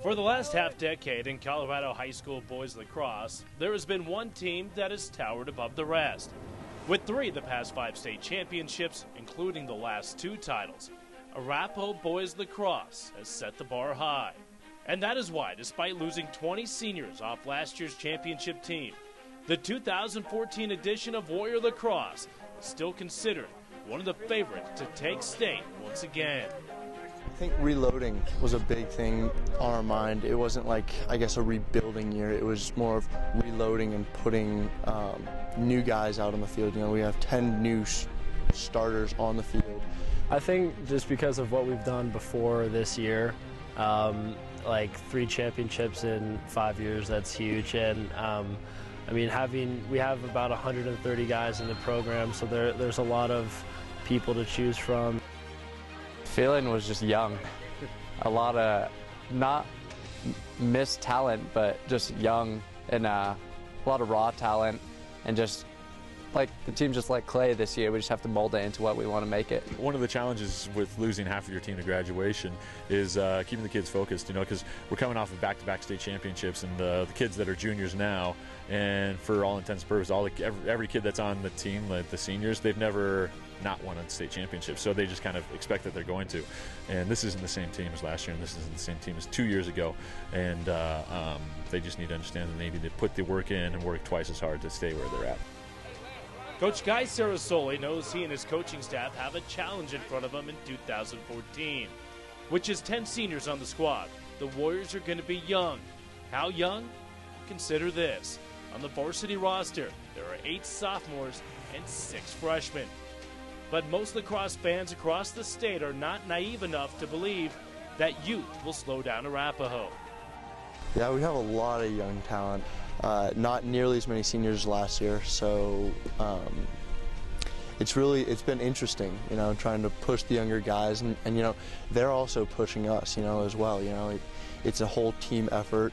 For the last half-decade in Colorado high school boys lacrosse, there has been one team that has towered above the rest. With 3 of the past 5 state championships, including the last 2 titles, Arapahoe boys lacrosse has set the bar high. And that is why, despite losing 20 seniors off last year's championship team, the 2014 edition of Warrior Lacrosse is still considered one of the favorites to take state once again. I think reloading was a big thing on our mind. It wasn't like, I guess, a rebuilding year. It was more of reloading and putting new guys out on the field. You know, we have 10 new starters on the field. I think just because of what we've done before this year, like 3 championships in 5 years, that's huge. And I mean, we have about 130 guys in the program, so there's a lot of people to choose from. Feeling was just young. A lot of not missed talent, but just young, and a lot of raw talent, and just like the team's just like clay this year. We just have to mold it into what we want to make it. One of the challenges with losing half of your team to graduation is keeping the kids focused, you know, because we're coming off of back-to-back state championships, and the kids that are juniors now, and for all intents and purposes, every kid that's on the team, like the seniors, they've never not won a state championship, so they just kind of expect that they're going to. And this isn't the same team as last year, and this isn't the same team as 2 years ago, and they just need to understand that they need to put the work in and work twice as hard to stay where they're at. Coach Guy Sarasoli knows he and his coaching staff have a challenge in front of them in 2014, which is 10 seniors on the squad. The Warriors are going to be young. How young? Consider this. On the varsity roster, there are 8 sophomores and 6 freshmen. But most lacrosse fans across the state are not naive enough to believe that youth will slow down Arapahoe. Yeah, we have a lot of young talent. Not nearly as many seniors as last year, so it's been interesting, you know, trying to push the younger guys, and you know, they're also pushing us, you know, as well. You know, it's a whole team effort.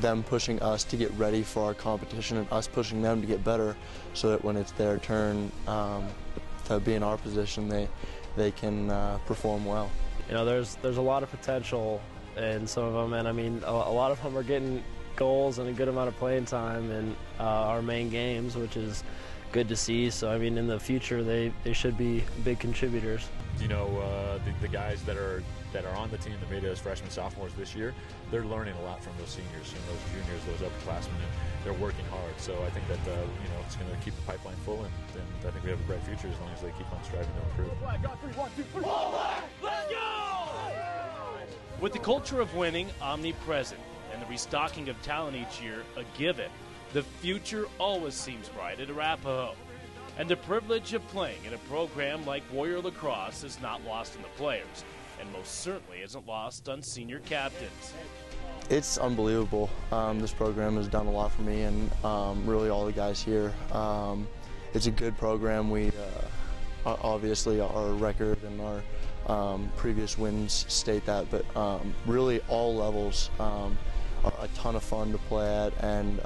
Them pushing us to get ready for our competition, and us pushing them to get better, so that when it's their turn to be in our position, they can perform well. You know, there's a lot of potential in some of them, and I mean, a lot of them are getting goals and a good amount of playing time in our main games, which is good to see. So I mean, in the future, they should be big contributors. You know, the guys that are on the team that made it as freshmen, sophomores this year, they're learning a lot from those seniors and those juniors, those upperclassmen, and they're working hard. So I think that you know, it's going to keep the pipeline full, and I think we have a bright future as long as they keep on striving to improve. Let's go! With the culture of winning omnipresent and the restocking of talent each year a given, the future always seems bright at Arapahoe. And the privilege of playing in a program like Warrior Lacrosse is not lost on the players, and most certainly isn't lost on senior captains. It's unbelievable. This program has done a lot for me, and really all the guys here. It's a good program. We obviously, our record and our previous wins state that, but really all levels are a ton of fun to play at, and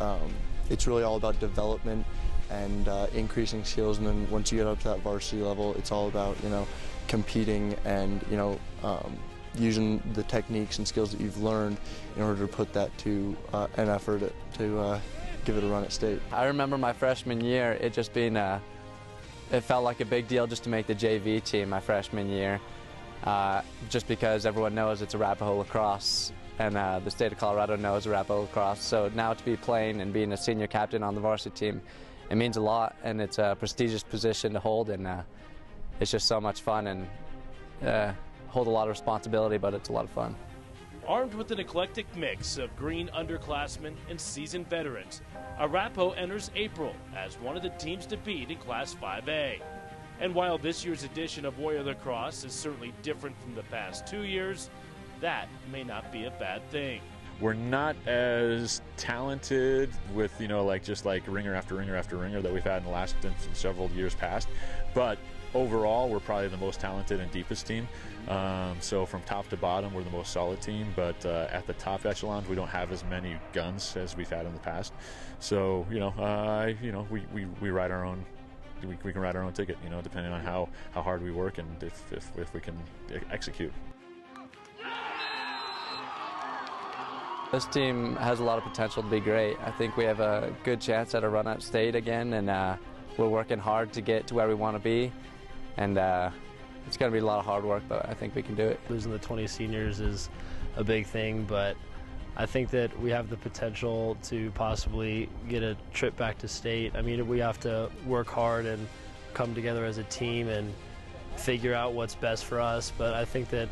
it's really all about development and increasing skills. And then once you get up to that varsity level, it's all about, you know, competing and, you know, using the techniques and skills that you've learned in order to put that to an effort to give it a run at state. I remember my freshman year, it just being it felt like a big deal just to make the JV team my freshman year, just because everyone knows it's Arapahoe Lacrosse, and the state of Colorado knows Arapahoe Lacrosse. So now to be playing and being a senior captain on the varsity team, it means a lot, and it's a prestigious position to hold, and it's just so much fun, and hold a lot of responsibility, but it's a lot of fun. Armed with an eclectic mix of green underclassmen and seasoned veterans, Arapahoe enters April as one of the teams to beat in Class 5A. And while this year's edition of Warrior Lacrosse is certainly different from the past 2 years, that may not be a bad thing. We're not as talented with, you know, like just like ringer after ringer after ringer that we've had in the last several years past, but overall we're probably the most talented and deepest team. So from top to bottom we're the most solid team, but at the top echelons we don't have as many guns as we've had in the past. So you know, we ride our own. We can ride our own ticket, you know, depending on how hard we work and if we can execute. This team has a lot of potential to be great. I think we have a good chance at a run at state again, and we're working hard to get to where we want to be. And it's going to be a lot of hard work, but I think we can do it. Losing the 20 seniors is a big thing, but I think that we have the potential to possibly get a trip back to state. I mean, we have to work hard and come together as a team and figure out what's best for us, but I think that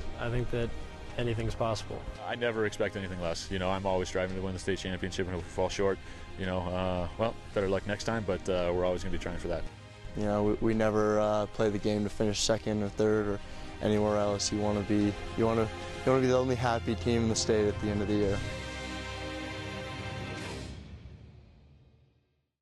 anything's possible. I never expect anything less. You know, I'm always striving to win the state championship, and if we fall short, you know, well, better luck next time, but we're always going to be trying for that. You know, we never play the game to finish second or third or anywhere else. You want to be the only happy team in the state at the end of the year.